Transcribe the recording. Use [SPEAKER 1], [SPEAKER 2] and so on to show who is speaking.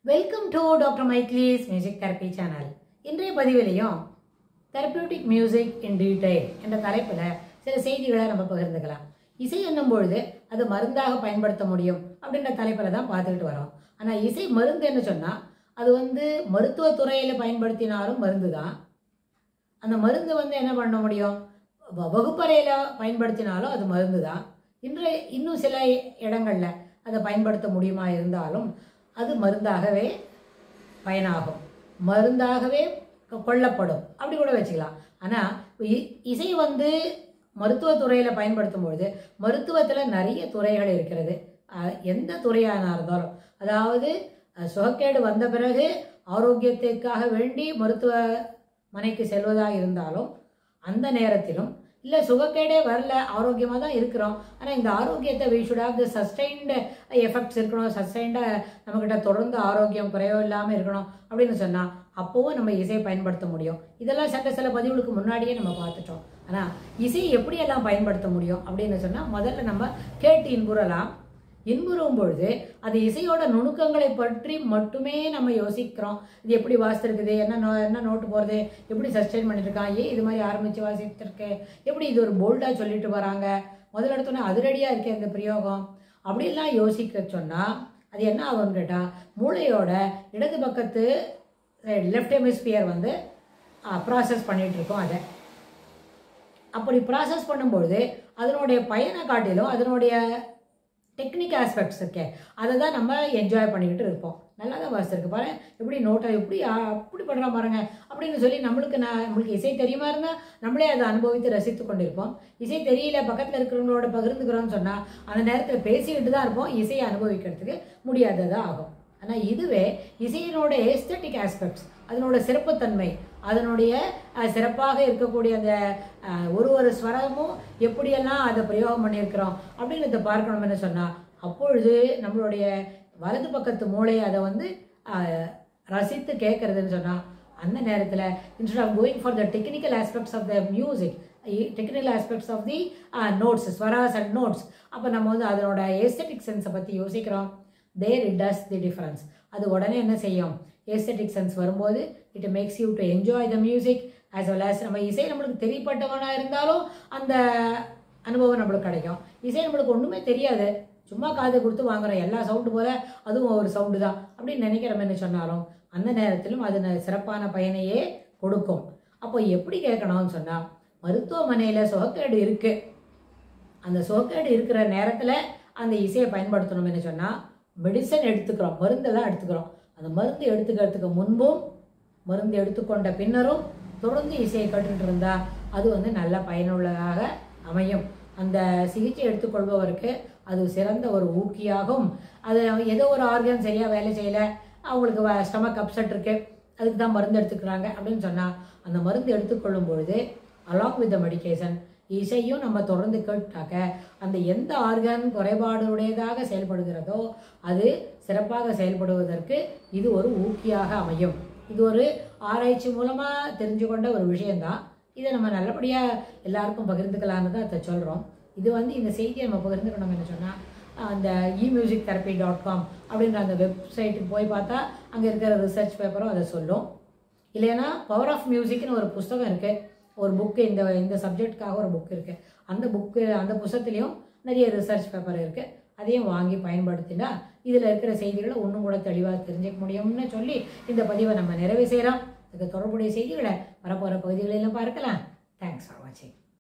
[SPEAKER 1] Welcome to doctor மைக்லீஸ் music therapy channel. இன்றைய பதிவிலையும் தெரப்பியூட்டிக் மியூசிக் இன் டீடைல் என்ற தலைப்பில் சில செய்திகளை நம்ம பகிர்ந்துக்கலாம். இசை என்னும் பொழுது அது மருந்தாக பயன்படுத்த முடியும் அப்படின்ற தலைப்பில் தான் பார்த்துக்கிட்டு வரோம். ஆனால் இசை மருந்துன்னு சொன்னால் அது மருத்துவத்துறையில் பயன்படுத்தினாலும் மருந்து தான். அந்த மருந்து என்ன பண்ண முடியும், வகுப்பறையில் பயன்படுத்தினாலும் அது மருந்து தான். இன்னும் சில இடங்களில் அதை பயன்படுத்த முடியுமா இருந்தாலும் அது மருந்தாகவே பயனாகும், மருந்தாகவே கொள்ளப்படும், அப்படி கூட வச்சுக்கலாம். ஆனால் இசை மருத்துவத்துறையில் பயன்படுத்தும் பொழுது மருத்துவத்தில் நிறைய துறைகள் இருக்கிறது. எந்த துறையாக இருந்தாலும், அதாவது சுகக்கேடு வந்த பிறகு ஆரோக்கியத்திற்காக வேண்டி மருத்துவமனைக்கு செல்வதாக இருந்தாலும், அந்த நேரத்திலும் இல்லை சுகக்கேடே வரல, ஆரோக்கியமாக தான் இருக்கிறோம், ஆனால் இந்த ஆரோக்கியத்தை we should have the sustained effects இருக்கணும், சஸ்டைண்டாக நம்மக்கிட்ட தொடர்ந்து ஆரோக்கியம் குறையோ இல்லாமல் இருக்கணும் அப்படின்னு சொன்னால் அப்போவும் நம்ம இசையை பயன்படுத்த முடியும். இதெல்லாம் சில பதிவுகளுக்கு முன்னாடியே நம்ம பார்த்துட்டோம். ஆனால் இசையை எப்படியெல்லாம் பயன்படுத்த முடியும் அப்படின்னு சொன்னால், முதல்ல நம்ம கேட்டு இன்புறலாம். இன்புறும் பொழுது அது இசையோட நுணுக்கங்களை பற்றி மட்டுமே நம்ம யோசிக்கிறோம். இது எப்படி வாசித்திருக்குது, என்ன நோட்டு போகிறது, எப்படி சஸ்டெயின் பண்ணிட்டுருக்கான், இது மாதிரி ஆரம்பித்து வாசித்திருக்கு, எப்படி இது ஒரு போல்டாக சொல்லிட்டு வராங்க, முதல்ல எடுத்தோன்னே அதிரடியாக இருக்கே இந்த பிரயோகம், அப்படிலாம் யோசிக்க சொன்னால் அது என்ன ஆகும்னு கேட்டால், மூளையோட இடது பக்கத்து லெஃப்ட் ஹெமிஸ்பியர் ப்ராசஸ் பண்ணிகிட்ருக்கோம். அதை அப்படி ப்ராசஸ் பண்ணும்பொழுது அதனுடைய பயனை காட்டிலும் அதனுடைய டெக்னிக் ஆஸ்பெக்ட்ஸ் இருக்கே அதை தான் நம்ம என்ஜாய் பண்ணிக்கிட்டு இருப்போம். நல்லா தான் வாசிச்சிருக்கு பாரு, எப்படி நோட்டை எப்படி அப்படி பண்ணுறா பாருங்க அப்படின்னு சொல்லி நம்மளுக்கு இசை தெரியுமா இருந்தால் நம்மளே அதை அனுபவித்து ரசித்து கொண்டிருப்போம். இசை தெரியல, பக்கத்தில் இருக்கிறவங்களோட பகிர்ந்துக்கிறோன்னு சொன்னால் அந்த நேரத்தில் பேசிக்கிட்டு தான் இருப்போம், இசையை அனுபவிக்கிறதுக்கு முடியாததாக ஆகும். ஆனால் இதுவே இசையினோட எஸ்தட்டிக் ஆஸ்பெக்ட்ஸ், அதனோட சிறப்புத்தன்மை, அதனுடைய சிறப்பாக இருக்கக்கூடிய அந்த ஒரு ஸ்வரமும் எப்படியெல்லாம் அதை பிரயோகம் பண்ணியிருக்கிறோம் அப்படின்றத பார்க்கணும்னு சொன்னால், அப்பொழுது நம்மளுடைய வலது பக்கத்து மூளை அதை ரசித்து கேட்கறதுன்னு சொன்னால், அந்த நேரத்தில் instead of going for the technical aspects of the music, technical aspects of the notes, ஸ்வராஸ் அண்ட் நோட்ஸ், அப்போ நம்ம அதனோட எஸ்தட்டிக் சென்ஸை பற்றி யோசிக்கிறோம். There it does the difference. அது உடனே என்ன செய்யும், எஸ்தட்டிக் சென்ஸ் வரும்போது it makes you to enjoy the music as well as நம்ம இசை நம்மளுக்கு தெரியப்பட்டவனாக இருந்தாலும் அந்த அனுபவம் நம்மளுக்கு கிடைக்கும். இசை நம்மளுக்கு ஒன்றுமே தெரியாது, சும்மா காது கொடுத்து வாங்குறோம், எல்லா சவுண்டு போல அதுவும் ஒரு சவுண்டு தான் அப்படின்னு நினைக்கிறோம்னு சொன்னாலும் அந்த நேரத்திலும் அது சிறப்பான பயனையே கொடுக்கும். அப்போ எப்படி கேட்கணும்னு சொன்னால், மருத்துவமனையில் சுகக்கேடு இருக்குது, அந்த சுகக்கேடு இருக்கிற நேரத்தில் அந்த இசையை பயன்படுத்தணும்னு சொன்னால், மெடிசன் எடுத்துக்கிறோம், மருந்தெல்லாம் எடுத்துக்கிறோம், அந்த மருந்து எடுத்துக்கிறதுக்கு முன்பும் மருந்து எடுத்துக்கொண்ட பின்னரும் தொடர்ந்து இசையை கேட்டுட்டு இருந்தால் அது நல்ல பயனுள்ளதாக அமையும். அந்த சிகிச்சை எடுத்துக்கொள்பவருக்கு அது சிறந்த ஒரு ஊக்கியாகும். அது ஏதோ ஒரு ஆர்கன் சரியாக வேலை செய்யலை, அவங்களுக்கு ஸ்டமக் அப்செட் இருக்குது, அதுக்கு தான் மருந்து எடுத்துக்கிறாங்க அப்படின்னு சொன்னால், அந்த மருந்து எடுத்துக்கொள்ளும் பொழுது அலாங் வித் த மெடிக்கேஷன் இசையும் நம்ம தொடர்ந்து கேட்டாக்க அந்த எந்த ஆர்கன் குறைபாடுடையதாக செயல்படுகிறதோ அது சிறப்பாக செயல்படுவதற்கு இது ஒரு ஊக்கியாக அமையும். இது ஒரு ஆராய்ச்சி மூலமாக தெரிஞ்சு கொண்ட ஒரு விஷயந்தான். இதை நம்ம நல்லபடியாக எல்லாருக்கும் பகிர்ந்துக்கலான்னு தான் அதை சொல்கிறோம். இது இந்த செய்தியை நம்ம பகிர்ந்துக்கணும்னு சொன்னால், அந்த emusictherapy.com அப்படின்ற அந்த வெப்சைட்டுக்கு போய் பார்த்தா அங்கே இருக்கிற ரிசர்ச் பேப்பரும் அதை சொல்லும். இல்லைன்னா பவர் ஆஃப் மியூசிக்னு ஒரு புஸ்தகம் இருக்குது, ஒரு புக்கு, இந்த சப்ஜெக்டுக்காக ஒரு புக் இருக்குது, அந்த புத்தகத்துலேயும் நிறைய ரிசர்ச் பேப்பர் இருக்குது, அதையும் வாங்கி பயன்படுத்தினா இதில் இருக்கிற செய்திகளை ஒன்றும் கூட தெளிவாக தெரிஞ்சுக்க முடியும்னு சொல்லி இந்த பதிவை நம்ம நிறைவு செய்கிறோம். இதுக்கு தொடர்புடைய செய்திகளை வரப்போகிற பகுதிகளெல்லாம் பார்க்கலாம். தேங்க்ஸ் ஃபார் வாட்சிங்.